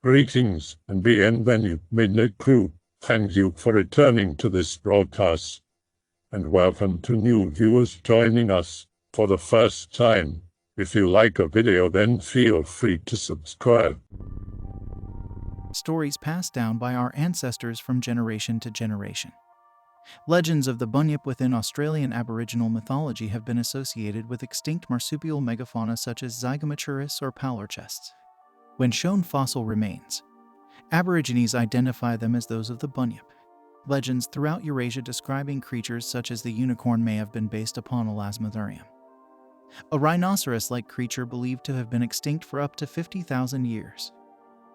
Greetings and bienvenue, midnight crew. Thank you for returning to this broadcast, and welcome to new viewers joining us for the first time. If you like a video, then feel free to subscribe. Stories passed down by our ancestors from generation to generation. Legends of the bunyip within Australian Aboriginal mythology have been associated with extinct marsupial megafauna such as Zygomaturus or palourchests. When shown fossil remains, Aborigines identify them as those of the bunyip. Legends throughout Eurasia describing creatures such as the unicorn may have been based upon Elasmotherium, a rhinoceros-like creature believed to have been extinct for up to 50,000 years.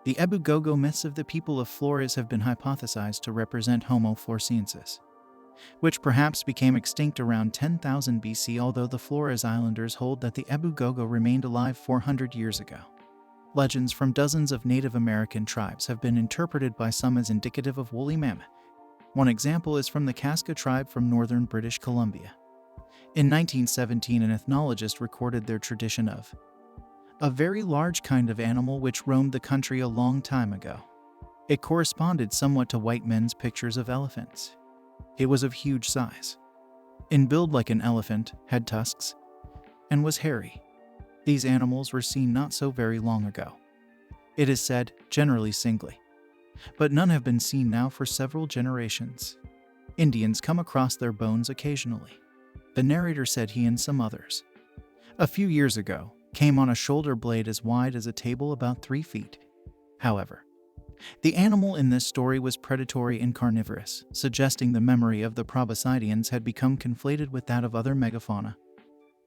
The Ebu-Gogo myths of the people of Flores have been hypothesized to represent Homo floresiensis, which perhaps became extinct around 10,000 BC, although the Flores Islanders hold that the Ebu-Gogo remained alive 400 years ago. Legends from dozens of Native American tribes have been interpreted by some as indicative of woolly mammoth. One example is from the Kaska tribe from northern British Columbia. In 1917, an ethnologist recorded their tradition of a very large kind of animal which roamed the country a long time ago. It corresponded somewhat to white men's pictures of elephants. It was of huge size, in build like an elephant, had tusks, and was hairy. These animals were seen not so very long ago. It is said, generally singly, but none have been seen now for several generations. Indians come across their bones occasionally. The narrator said he and some others, a few years ago, came on a shoulder blade as wide as a table about 3 feet. However, the animal in this story was predatory and carnivorous, suggesting the memory of the proboscideans had become conflated with that of other megafauna,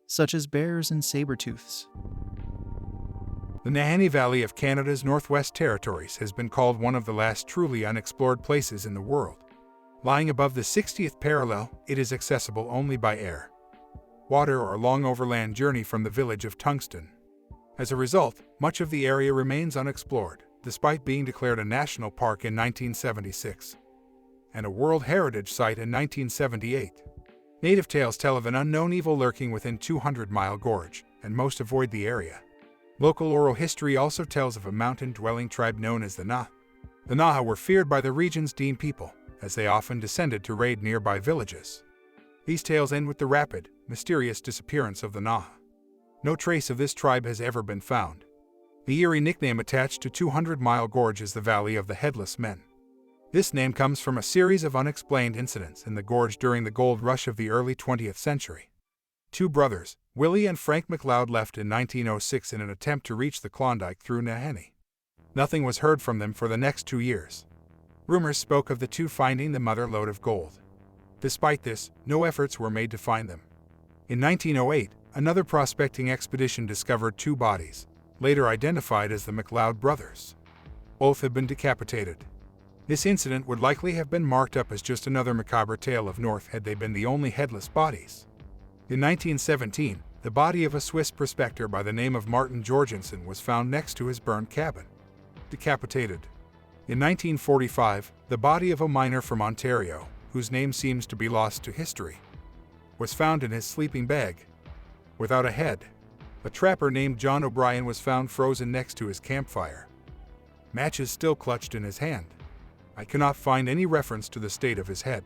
such as bears and saber-tooths. The Nahanni Valley of Canada's Northwest Territories has been called one of the last truly unexplored places in the world. Lying above the 60th parallel, it is accessible only by air, water, or a long overland journey from the village of Tungsten. As a result, much of the area remains unexplored, despite being declared a national park in 1976 and a World Heritage Site in 1978. Native tales tell of an unknown evil lurking within 200-Mile Gorge, and most avoid the area. Local oral history also tells of a mountain-dwelling tribe known as the Naha. The Naha were feared by the region's Dene people, as they often descended to raid nearby villages. These tales end with the rapid, mysterious disappearance of the Naha. No trace of this tribe has ever been found. The eerie nickname attached to 200-Mile Gorge is the Valley of the Headless Men. This name comes from a series of unexplained incidents in the gorge during the gold rush of the early 20th century. 2 brothers, Willie and Frank McLeod, left in 1906 in an attempt to reach the Klondike through Nahanni. Nothing was heard from them for the next 2 years. Rumors spoke of the two finding the mother lode of gold. Despite this, no efforts were made to find them. In 1908, another prospecting expedition discovered 2 bodies, later identified as the McLeod brothers. Both had been decapitated. This incident would likely have been marked up as just another macabre tale of North had they been the only headless bodies. In 1917, the body of a Swiss prospector by the name of Martin Jorgensen was found next to his burned cabin, decapitated. In 1945, the body of a miner from Ontario, whose name seems to be lost to history, was found in his sleeping bag, without a head. A trapper named John O'Brien was found frozen next to his campfire, matches still clutched in his hand. I cannot find any reference to the state of his head.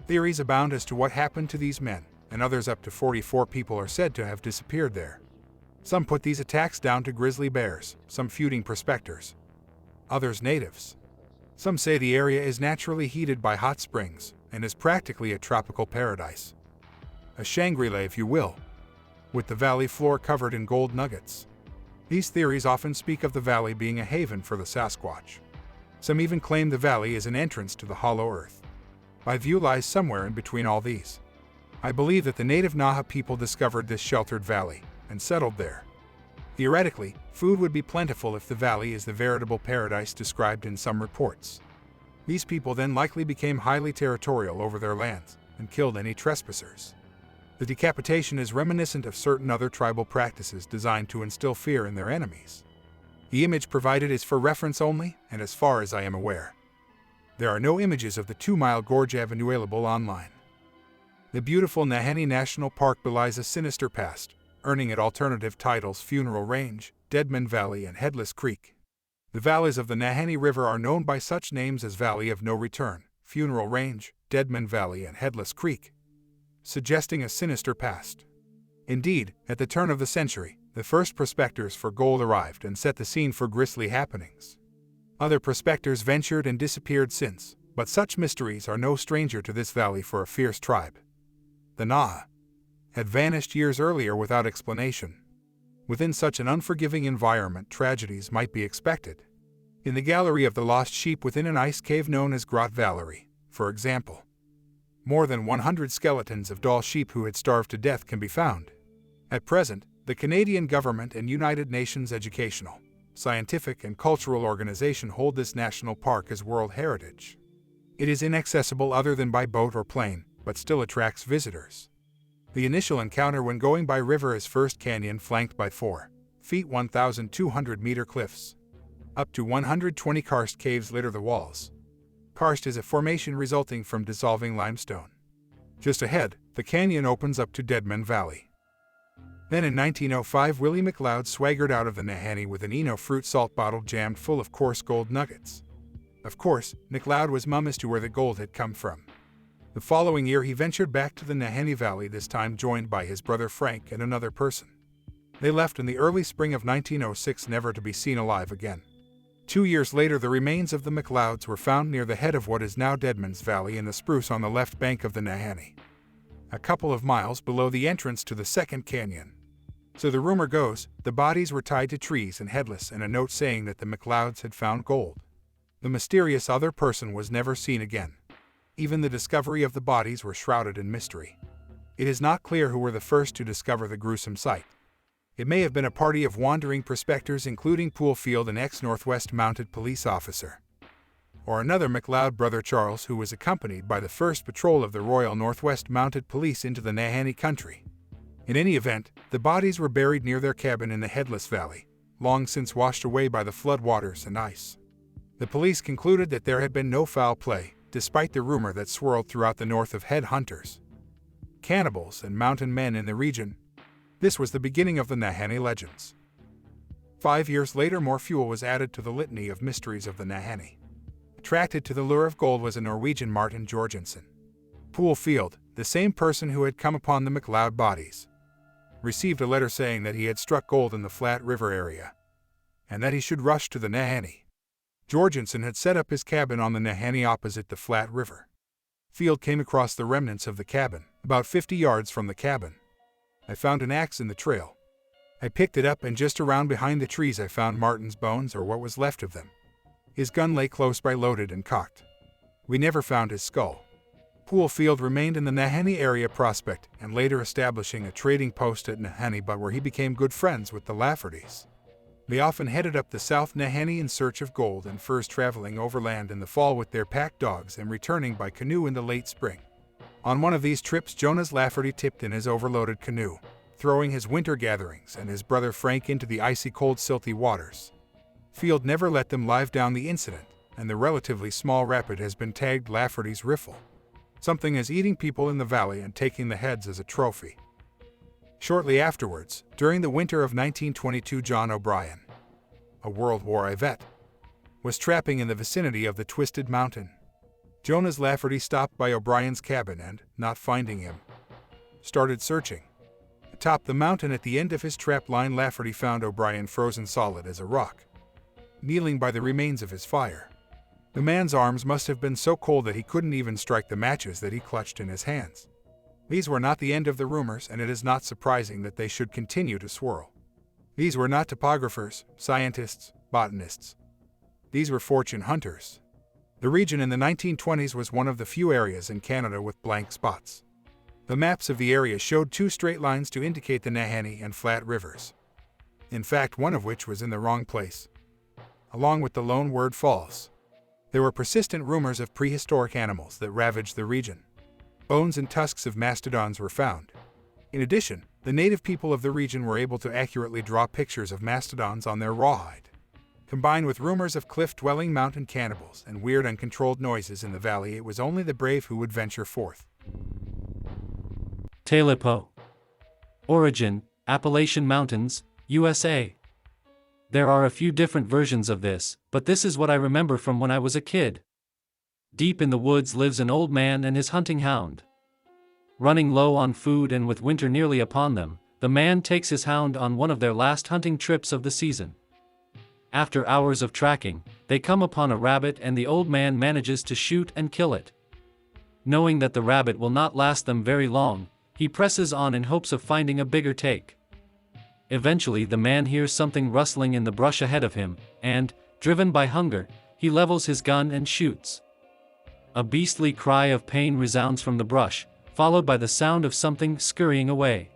Theories abound as to what happened to these men, and others up to 44 people are said to have disappeared there. Some put these attacks down to grizzly bears, some feuding prospectors, others natives. Some say the area is naturally heated by hot springs and is practically a tropical paradise. A Shangri-La, if you will, with the valley floor covered in gold nuggets. These theories often speak of the valley being a haven for the Sasquatch. Some even claim the valley is an entrance to the hollow earth. My view lies somewhere in between all these. I believe that the native Naha people discovered this sheltered valley and settled there. Theoretically, food would be plentiful if the valley is the veritable paradise described in some reports. These people then likely became highly territorial over their lands and killed any trespassers. The decapitation is reminiscent of certain other tribal practices designed to instill fear in their enemies. The image provided is for reference only, and as far as I am aware, there are no images of the 2-Mile Gorge available online. The beautiful Nahanni National Park belies a sinister past, earning it alternative titles Funeral Range, Deadman Valley, and Headless Creek. The valleys of the Nahanni River are known by such names as Valley of No Return, Funeral Range, Deadman Valley, and Headless Creek, suggesting a sinister past. Indeed, at the turn of the century, the first prospectors for gold arrived and set the scene for grisly happenings. Other prospectors ventured and disappeared since, but such mysteries are no stranger to this valley for a fierce tribe. The Naha had vanished years earlier without explanation. Within such an unforgiving environment, tragedies might be expected. In the Gallery of the Lost Sheep within an ice cave known as Grot Valerie, for example, more than 100 skeletons of doll sheep who had starved to death can be found. At present, the Canadian government and United Nations Educational, Scientific and Cultural Organization hold this national park as World Heritage. It is inaccessible other than by boat or plane, but still attracts visitors. The initial encounter when going by river is First Canyon, flanked by 4 feet 1,200-meter cliffs. Up to 120 karst caves litter the walls. Karst is a formation resulting from dissolving limestone. Just ahead, the canyon opens up to Deadman Valley. Then in 1905, Willie McLeod swaggered out of the Nahanni with an Eno fruit salt bottle jammed full of coarse gold nuggets. Of course, McLeod was mum as to where the gold had come from. The following year he ventured back to the Nahanni Valley, this time joined by his brother Frank and another person. They left in the early spring of 1906, never to be seen alive again. 2 years later, the remains of the McLeods were found near the head of what is now Deadman's Valley in the spruce on the left bank of the Nahanni, a couple of miles below the entrance to the second canyon. So the rumor goes, the bodies were tied to trees and headless, and a note saying that the McLeods had found gold. The mysterious other person was never seen again. Even the discovery of the bodies were shrouded in mystery. It is not clear who were the first to discover the gruesome sight. It may have been a party of wandering prospectors, including Poolfield, an ex-Northwest Mounted Police officer, or another McLeod, brother Charles, who was accompanied by the first patrol of the Royal Northwest Mounted Police into the Nahanni country. In any event, the bodies were buried near their cabin in the Headless Valley, long since washed away by the flood waters and ice. The police concluded that there had been no foul play, despite the rumor that swirled throughout the north of head hunters, cannibals, and mountain men in the region. This was the beginning of the Nahanni legends. 5 years later, more fuel was added to the litany of mysteries of the Nahanni. Attracted to the lure of gold was a Norwegian, Martin Jorgensen. Poolfield, the same person who had come upon the McLeod bodies, received a letter saying that he had struck gold in the Flat River area, and that he should rush to the Nahanni. Jorgensen had set up his cabin on the Nahanni opposite the Flat River. Field came across the remnants of the cabin, about 50 yards from the cabin. I found an axe in the trail. I picked it up, and just around behind the trees I found Martin's bones, or what was left of them. His gun lay close by, loaded and cocked. We never found his skull. Poolfield remained in the Nahanni area prospect and later establishing a trading post at Nahanni, but where he became good friends with the Laffertys. They often headed up the South Nahanni in search of gold and furs, traveling overland in the fall with their pack dogs and returning by canoe in the late spring. On one of these trips, Jonas Lafferty tipped in his overloaded canoe, throwing his winter gatherings and his brother Frank into the icy cold silty waters. Field never let them live down the incident, and the relatively small rapid has been tagged Lafferty's Riffle, something as eating people in the valley and taking the heads as a trophy. Shortly afterwards, during the winter of 1922, John O'Brien, a World War I vet, was trapping in the vicinity of the Twisted Mountain. Jonas Lafferty stopped by O'Brien's cabin and, not finding him, started searching. Atop the mountain at the end of his trap line, Lafferty found O'Brien frozen solid as a rock, kneeling by the remains of his fire. The man's arms must have been so cold that he couldn't even strike the matches that he clutched in his hands. These were not the end of the rumors, and it is not surprising that they should continue to swirl. These were not topographers, scientists, botanists. These were fortune hunters. The region in the 1920s was one of the few areas in Canada with blank spots. The maps of the area showed 2 straight lines to indicate the Nahanni and Flat Rivers, in fact one of which was in the wrong place, along with the Lone Word Falls. There were persistent rumors of prehistoric animals that ravaged the region. Bones and tusks of mastodons were found. In addition, the native people of the region were able to accurately draw pictures of mastodons on their rawhide. Combined with rumors of cliff-dwelling mountain cannibals and weird uncontrolled noises in the valley, it was only the brave who would venture forth. Tailypo. Origin: Appalachian Mountains, USA. There are a few different versions of this, but this is what I remember from when I was a kid. Deep in the woods lives an old man and his hunting hound. Running low on food and with winter nearly upon them, the man takes his hound on one of their last hunting trips of the season. After hours of tracking, they come upon a rabbit and the old man manages to shoot and kill it. Knowing that the rabbit will not last them very long, he presses on in hopes of finding a bigger take. Eventually the man hears something rustling in the brush ahead of him, and, driven by hunger, he levels his gun and shoots. A beastly cry of pain resounds from the brush, followed by the sound of something scurrying away.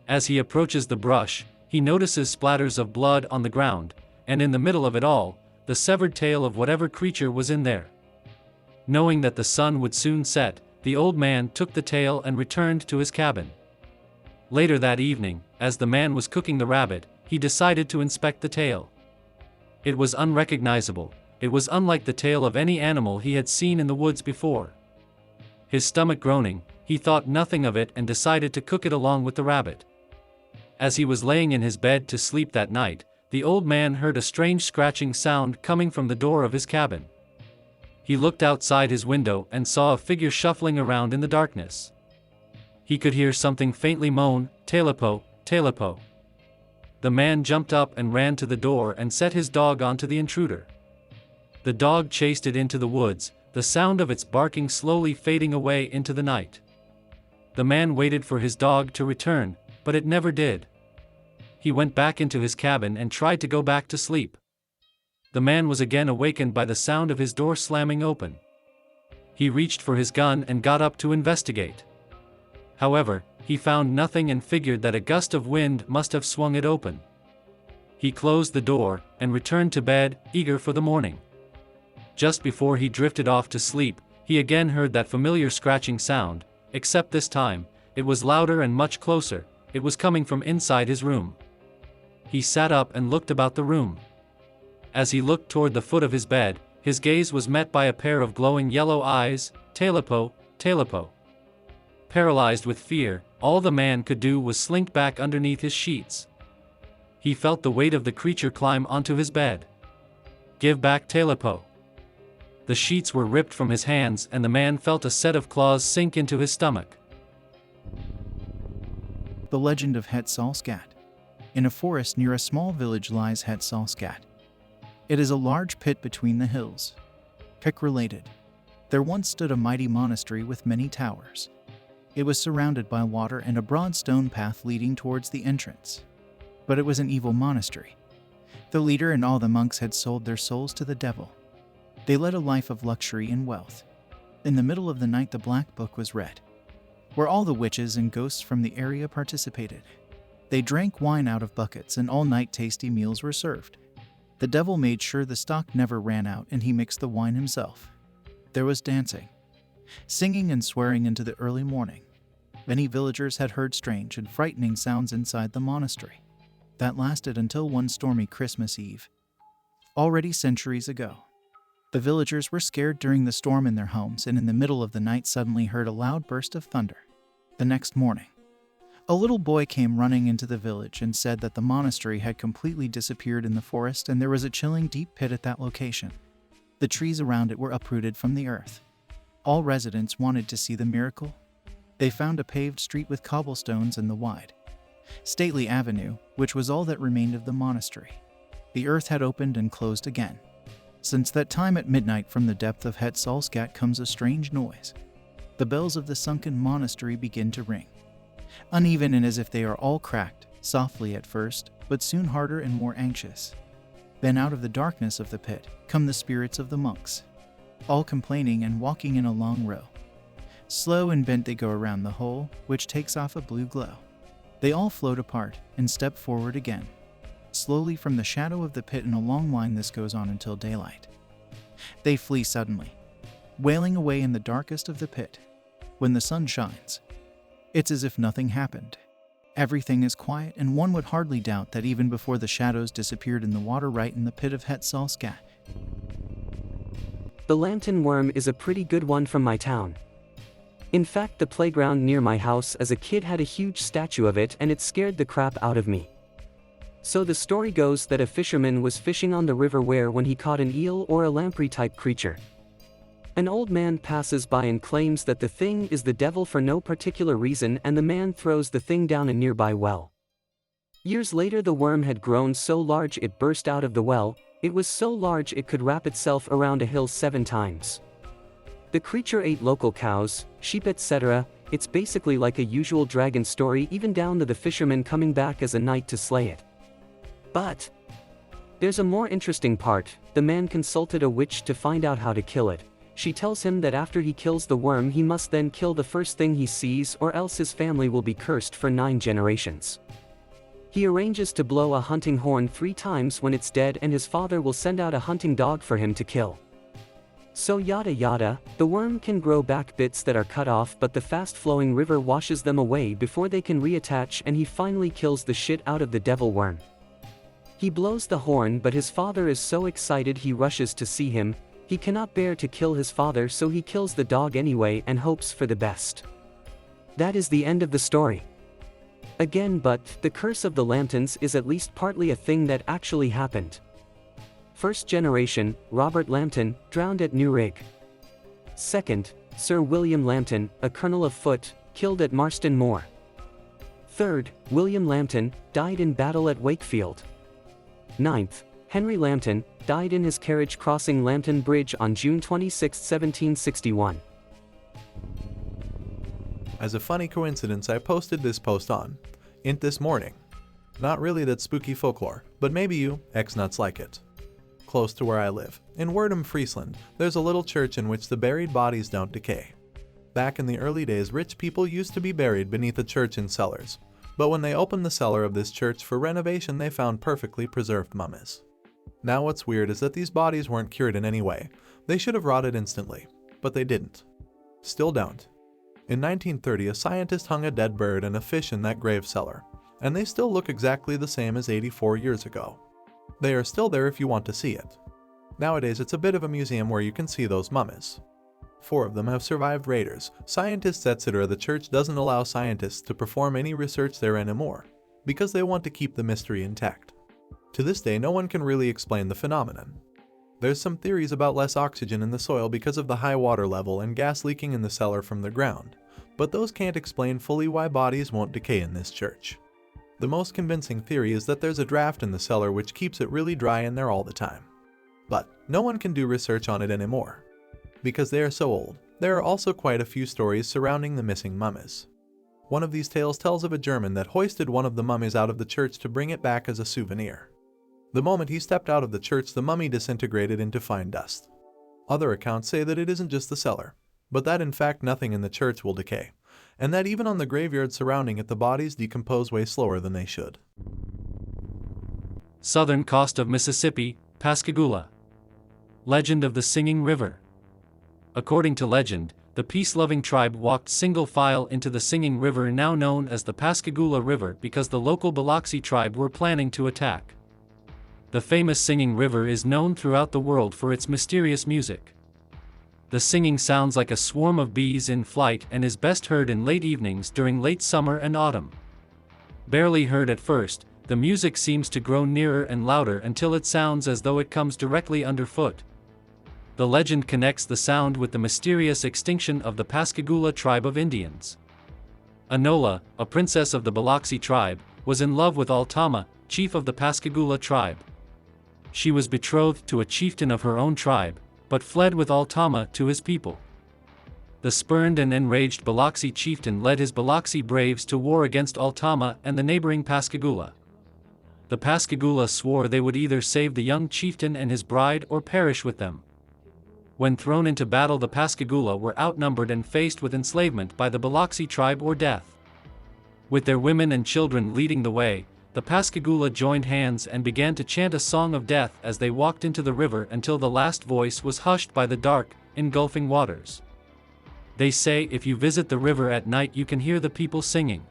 As he approaches the brush, he notices splatters of blood on the ground, and in the middle of it all, the severed tail of whatever creature was in there. Knowing that the sun would soon set, the old man took the tail and returned to his cabin. Later that evening, as the man was cooking the rabbit, he decided to inspect the tail. It was unrecognizable. It was unlike the tail of any animal he had seen in the woods before. His stomach groaning, he thought nothing of it and decided to cook it along with the rabbit. As he was laying in his bed to sleep that night, the old man heard a strange scratching sound coming from the door of his cabin. He looked outside his window and saw a figure shuffling around in the darkness. He could hear something faintly moan, "Tailypo, Tailypo." The man jumped up and ran to the door and set his dog onto the intruder. The dog chased it into the woods, the sound of its barking slowly fading away into the night. The man waited for his dog to return, but it never did. He went back into his cabin and tried to go back to sleep. The man was again awakened by the sound of his door slamming open. He reached for his gun and got up to investigate. However, he found nothing and figured that a gust of wind must have swung it open. He closed the door and returned to bed, eager for the morning. Just before he drifted off to sleep, he again heard that familiar scratching sound, except this time, it was louder and much closer. It was coming from inside his room. He sat up and looked about the room. As he looked toward the foot of his bed, his gaze was met by a pair of glowing yellow eyes. "Tailypo, Tailypo." Paralyzed with fear, all the man could do was slink back underneath his sheets. He felt the weight of the creature climb onto his bed. "Give back Tailypo." The sheets were ripped from his hands and the man felt a set of claws sink into his stomach. The legend of Solse Gat. In a forest near a small village lies Solse Gat. It is a large pit between the hills. Pick related. There once stood a mighty monastery with many towers. It was surrounded by water and a broad stone path leading towards the entrance. But it was an evil monastery. The leader and all the monks had sold their souls to the devil. They led a life of luxury and wealth. In the middle of the night the Black Book was read, where all the witches and ghosts from the area participated. They drank wine out of buckets and all night tasty meals were served. The devil made sure the stock never ran out and he mixed the wine himself. There was dancing, singing and swearing into the early morning. Many villagers had heard strange and frightening sounds inside the monastery. That lasted until one stormy Christmas Eve. Already centuries ago. The villagers were scared during the storm in their homes and in the middle of the night suddenly heard a loud burst of thunder. The next morning, a little boy came running into the village and said that the monastery had completely disappeared in the forest and there was a chilling deep pit at that location. The trees around it were uprooted from the earth. All residents wanted to see the miracle. They found a paved street with cobblestones and the wide, stately avenue, which was all that remained of the monastery. The earth had opened and closed again. Since that time at midnight from the depth of Solse Gat comes a strange noise. The bells of the sunken monastery begin to ring. Uneven and as if they are all cracked, softly at first, but soon harder and more anxious. Then out of the darkness of the pit come the spirits of the monks, all complaining and walking in a long row. Slow and bent they go around the hole, which takes off a blue glow. They all float apart and step forward again. Slowly from the shadow of the pit in a long line this goes on until daylight. They flee suddenly, wailing away in the darkest of the pit. When the sun shines, it's as if nothing happened. Everything is quiet and one would hardly doubt that even before the shadows disappeared in the water right in the pit of Solse Gat. The Lambton Worm is a pretty good one from my town. In fact, the playground near my house as a kid had a huge statue of it and it scared the crap out of me. So the story goes that a fisherman was fishing on the river Wear when he caught an eel or a lamprey-type creature. An old man passes by and claims that the thing is the devil for no particular reason, and the man throws the thing down a nearby well. Years later, the worm had grown so large it burst out of the well. It was so large it could wrap itself around a hill 7 times. The creature ate local cows, sheep, etc. It's basically like a usual dragon story, even down to the fisherman coming back as a knight to slay it. But there's a more interesting part. The man consulted a witch to find out how to kill it. She tells him that after he kills the worm, he must then kill the first thing he sees, or else his family will be cursed for 9 generations. He arranges to blow a hunting horn 3 times when it's dead, and his father will send out a hunting dog for him to kill. So yada yada. The worm can grow back bits that are cut off, but the fast-flowing river washes them away before they can reattach, and he finally kills the shit out of the devil worm. He blows the horn, but his father is so excited he rushes to see him. He cannot bear to kill his father, so he kills the dog anyway and hopes for the best. That is the end of the story. Again, but the curse of the Lambtons is at least partly a thing that actually happened. First generation, Robert Lambton, drowned at Newrig. Second, Sir William Lambton, a colonel of foot, killed at Marston Moor. Third, William Lambton, died in battle at Wakefield. Ninth, Henry Lambton, died in his carriage crossing Lambton Bridge on June 26, 1761. As a funny coincidence, I posted this post on Int this morning. Not really that spooky folklore, but maybe you ex-nuts like it. Close to where I live, in Wordham, Friesland, there's a little church in which the buried bodies don't decay. Back in the early days, rich people used to be buried beneath a church in cellars, but when they opened the cellar of this church for renovation, they found perfectly preserved mummies. Now what's weird is that these bodies weren't cured in any way. They should have rotted instantly, but they didn't. Still don't. In 1930, a scientist hung a dead bird and a fish in that grave cellar, and they still look exactly the same as 84 years ago. They are still there if you want to see it. Nowadays, it's a bit of a museum where you can see those mummies. 4 of them have survived raiders, scientists, etc. The church doesn't allow scientists to perform any research there anymore, because they want to keep the mystery intact. To this day, no one can really explain the phenomenon. There's some theories about less oxygen in the soil because of the high water level and gas leaking in the cellar from the ground, but those can't explain fully why bodies won't decay in this church. The most convincing theory is that there's a draft in the cellar which keeps it really dry in there all the time. But no one can do research on it anymore. Because they are so old, there are also quite a few stories surrounding the missing mummies. One of these tales tells of a German that hoisted one of the mummies out of the church to bring it back as a souvenir. The moment he stepped out of the church, the mummy disintegrated into fine dust. Other accounts say that it isn't just the cellar, but that in fact nothing in the church will decay, and that even on the graveyard surrounding it the bodies decompose way slower than they should. Southern coast of Mississippi, Pascagoula. Legend of the Singing River. According to legend, the peace-loving tribe walked single file into the Singing River, now known as the Pascagoula River, because the local Biloxi tribe were planning to attack. The famous Singing River is known throughout the world for its mysterious music. The singing sounds like a swarm of bees in flight and is best heard in late evenings during late summer and autumn. Barely heard at first, the music seems to grow nearer and louder until it sounds as though it comes directly underfoot. The legend connects the sound with the mysterious extinction of the Pascagoula tribe of Indians. Enola, a princess of the Biloxi tribe, was in love with Altama, chief of the Pascagoula tribe. She was betrothed to a chieftain of her own tribe, but fled with Altama to his people. The spurned and enraged Biloxi chieftain led his Biloxi braves to war against Altama and the neighboring Pascagoula. The Pascagoula swore they would either save the young chieftain and his bride or perish with them. When thrown into battle, the Pascagoula were outnumbered and faced with enslavement by the Biloxi tribe or death. With their women and children leading the way, the Pascagoula joined hands and began to chant a song of death as they walked into the river until the last voice was hushed by the dark, engulfing waters. They say if you visit the river at night you can hear the people singing.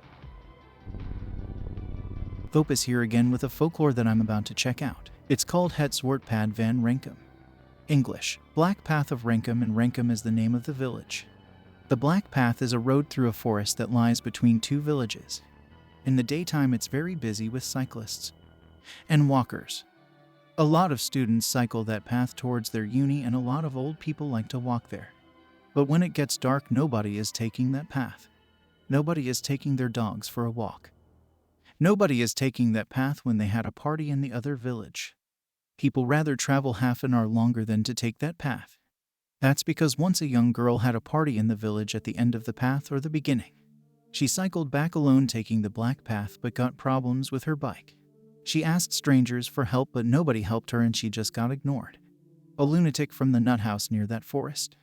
Opus here again with a folklore that I'm about to check out. It's called Het Zwartpad van Renkum. English, Black Path of Renkum, and Renkum is the name of the village. The Black Path is a road through a forest that lies between 2 villages. In the daytime it's very busy with cyclists. And walkers. A lot of students cycle that path towards their uni, and a lot of old people like to walk there. But when it gets dark, nobody is taking that path. Nobody is taking their dogs for a walk. Nobody is taking that path when they had a party in the other village. People rather travel half an hour longer than to take that path. That's because once a young girl had a party in the village at the end of the path or the beginning. She cycled back alone taking the black path but got problems with her bike. She asked strangers for help but nobody helped her and she just got ignored. A lunatic from the nut house near that forest.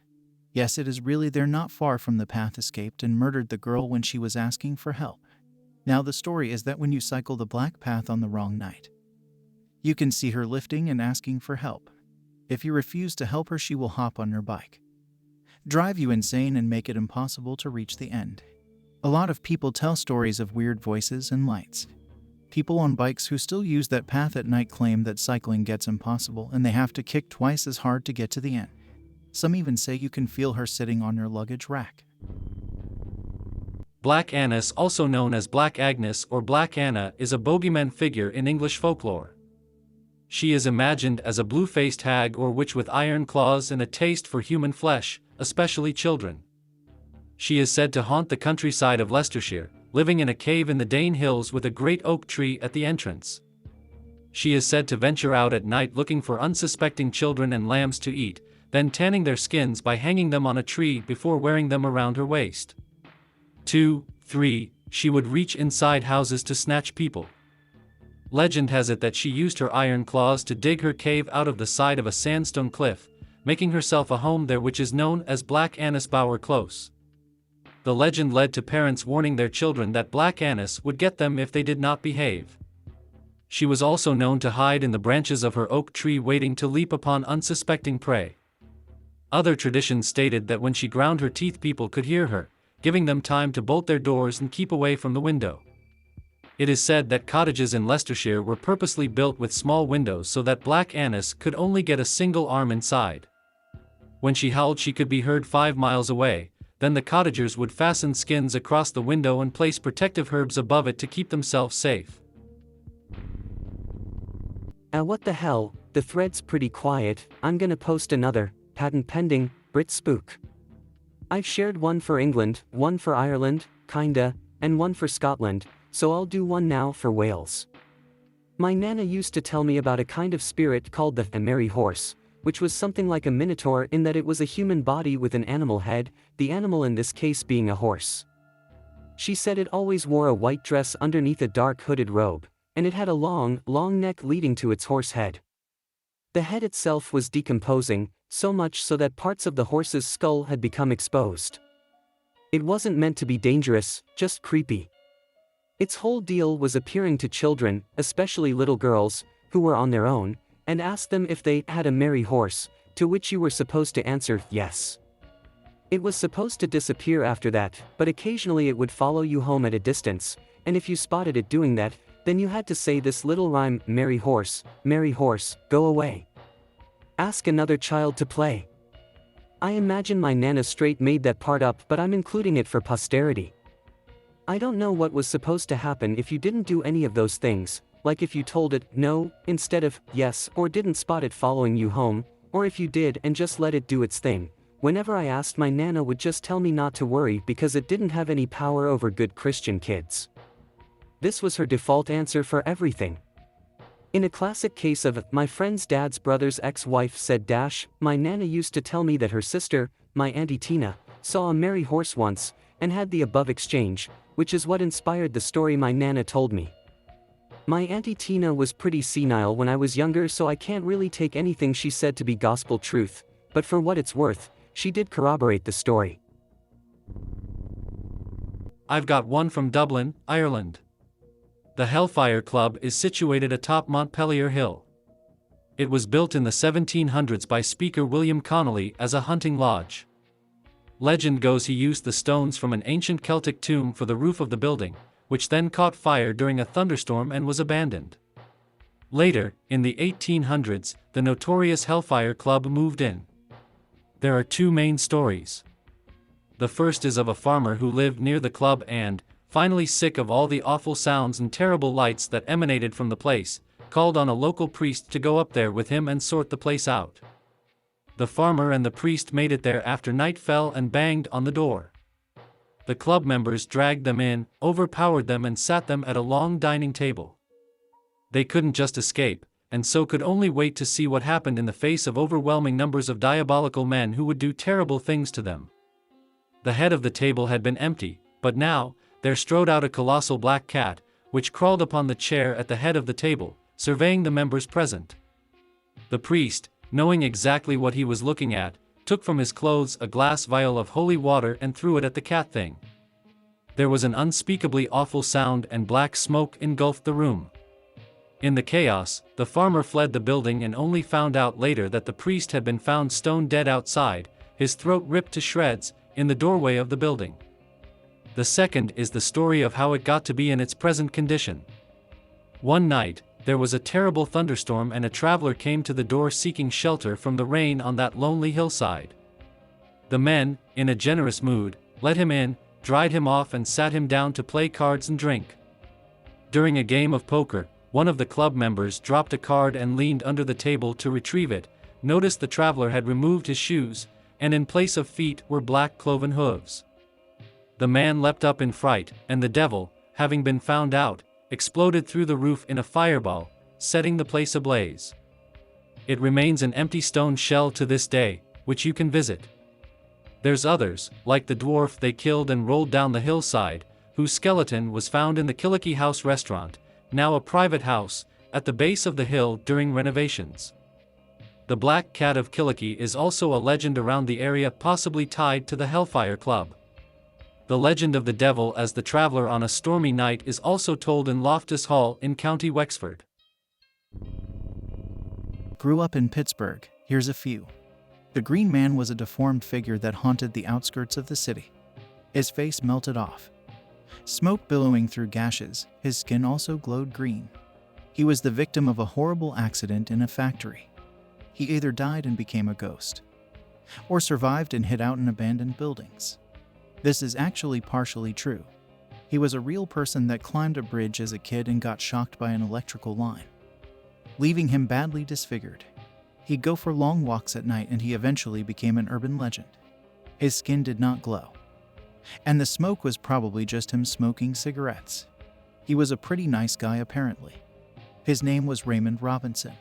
Yes, it is really there not far from the path escaped and murdered the girl when she was asking for help. Now the story is that when you cycle the black path on the wrong night, you can see her lifting and asking for help. If you refuse to help her, she will hop on your bike, drive you insane and make it impossible to reach the end. A lot of people tell stories of weird voices and lights. People on bikes who still use that path at night claim that cycling gets impossible and they have to kick twice as hard to get to the end. Some even say you can feel her sitting on your luggage rack. Black Annis, also known as Black Agnes or Black Anna, is a bogeyman figure in English folklore. She is imagined as a blue-faced hag or witch with iron claws and a taste for human flesh, especially children. She is said to haunt the countryside of Leicestershire, living in a cave in the Dane Hills with a great oak tree at the entrance. She is said to venture out at night looking for unsuspecting children and lambs to eat, then tanning their skins by hanging them on a tree before wearing them around her waist. 2, 3, she would reach inside houses to snatch people. Legend has it that she used her iron claws to dig her cave out of the side of a sandstone cliff, making herself a home there, which is known as Black Annis Bower Close. The legend led to parents warning their children that Black Annis would get them if they did not behave. She was also known to hide in the branches of her oak tree waiting to leap upon unsuspecting prey. Other traditions stated that when she ground her teeth people could hear her, giving them time to bolt their doors and keep away from the window. It is said that cottages in Leicestershire were purposely built with small windows so that Black Annis could only get a single arm inside. When she howled, she could be heard 5 miles away, then the cottagers would fasten skins across the window and place protective herbs above it to keep themselves safe. What the hell, the thread's pretty quiet. I'm gonna post another, patent pending, Brit Spook. I've shared one for England, one for Ireland, kinda, and one for Scotland, so I'll do one now for Wales. My nana used to tell me about a kind of spirit called the merry horse, which was something like a minotaur in that it was a human body with an animal head, the animal in this case being a horse. She said it always wore a white dress underneath a dark hooded robe, and it had a long, long neck leading to its horse head. The head itself was decomposing, so much so that parts of the horse's skull had become exposed. It wasn't meant to be dangerous, just creepy. Its whole deal was appearing to children, especially little girls, who were on their own, and ask them if they had a merry horse, to which you were supposed to answer yes. It was supposed to disappear after that, but occasionally it would follow you home at a distance, and if you spotted it doing that, then you had to say this little rhyme, merry horse, go away. Ask another child to play. I imagine my nana straight made that part up, but I'm including it for posterity. I don't know what was supposed to happen if you didn't do any of those things, like if you told it no instead of yes, or didn't spot it following you home, or if you did and just let it do its thing. Whenever I asked, my nana would just tell me not to worry because it didn't have any power over good Christian kids. This was her default answer for everything. In a classic case of my friend's dad's brother's ex-wife said my nana used to tell me that her sister, my Auntie Tina, saw a merry horse once, and had the above exchange, which is what inspired the story my nana told me. My Auntie Tina was pretty senile when I was younger, so I can't really take anything she said to be gospel truth, but for what it's worth, she did corroborate the story. I've got one from Dublin, Ireland. The Hellfire Club is situated atop Montpelier Hill. It was built in the 1700s by Speaker William Connolly as a hunting lodge. Legend goes he used the stones from an ancient Celtic tomb for the roof of the building, which then caught fire during a thunderstorm and was abandoned. Later, in the 1800s, the notorious Hellfire Club moved in. There are 2 main stories. The first is of a farmer who lived near the club and, finally sick of all the awful sounds and terrible lights that emanated from the place, called on a local priest to go up there with him and sort the place out. The farmer and the priest made it there after night fell and banged on the door. The club members dragged them in, overpowered them and sat them at a long dining table. They couldn't just escape, and so could only wait to see what happened in the face of overwhelming numbers of diabolical men who would do terrible things to them. The head of the table had been empty, but now, there strode out a colossal black cat, which crawled upon the chair at the head of the table, surveying the members present. The priest, knowing exactly what he was looking at, took from his clothes a glass vial of holy water and threw it at the cat thing. There was an unspeakably awful sound and black smoke engulfed the room. In the chaos, the farmer fled the building and only found out later that the priest had been found stone dead outside, his throat ripped to shreds, in the doorway of the building. The second is the story of how it got to be in its present condition. One night, there was a terrible thunderstorm and a traveler came to the door seeking shelter from the rain on that lonely hillside. The men, in a generous mood, let him in, dried him off and sat him down to play cards and drink. During a game of poker, one of the club members dropped a card and leaned under the table to retrieve it, noticed the traveler had removed his shoes, and in place of feet were black cloven hooves. The man leapt up in fright, and the devil, having been found out, exploded through the roof in a fireball, setting the place ablaze. It remains an empty stone shell to this day, which you can visit. There's others, like the dwarf they killed and rolled down the hillside, whose skeleton was found in the Killicky House restaurant, now a private house, at the base of the hill during renovations. The Black Cat of Killicky is also a legend around the area, possibly tied to the Hellfire Club. The legend of the devil as the traveler on a stormy night is also told in Loftus Hall in County Wexford. Grew up in Pittsburgh, here's a few. The Green Man was a deformed figure that haunted the outskirts of the city. His face melted off. Smoke billowing through gashes, his skin also glowed green. He was the victim of a horrible accident in a factory. He either died and became a ghost, or survived and hid out in abandoned buildings. This is actually partially true. He was a real person that climbed a bridge as a kid and got shocked by an electrical line, leaving him badly disfigured. He'd go for long walks at night and he eventually became an urban legend. His skin did not glow, and the smoke was probably just him smoking cigarettes. He was a pretty nice guy apparently. His name was Raymond Robinson.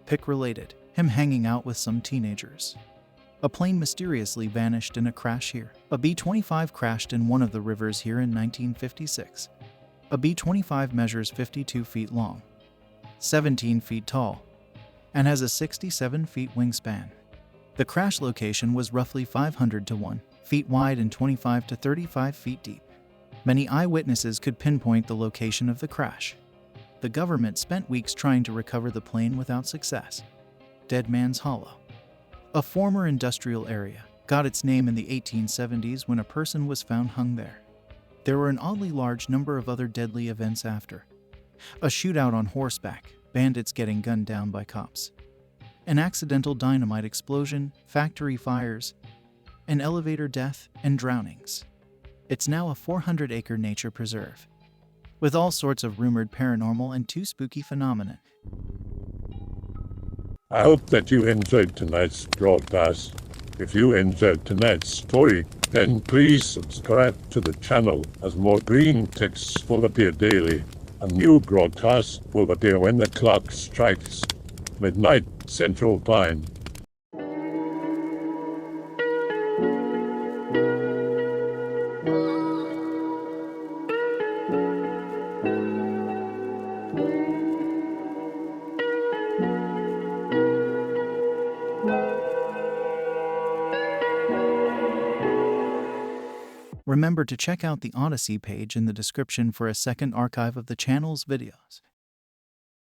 Pick related, him hanging out with some teenagers. A plane mysteriously vanished in a crash here. A B-25 crashed in one of the rivers here in 1956. A B-25 measures 52 feet long, 17 feet tall, and has a 67 feet wingspan. The crash location was roughly 500 to 1 feet wide and 25 to 35 feet deep. Many eyewitnesses could pinpoint the location of the crash. The government spent weeks trying to recover the plane without success. Dead Man's Hollow, a former industrial area, got its name in the 1870s when a person was found hung there. There were an oddly large number of other deadly events after. A shootout on horseback, bandits getting gunned down by cops, an accidental dynamite explosion, factory fires, an elevator death, and drownings. It's now a 400-acre nature preserve, with all sorts of rumored paranormal and too spooky phenomena. I hope that you enjoyed tonight's broadcast. If you enjoyed tonight's story, then please subscribe to the channel as more green texts will appear daily. A new broadcast will appear when the clock strikes midnight Central Time. Remember to check out the Odyssey page in the description for a second archive of the channel's videos.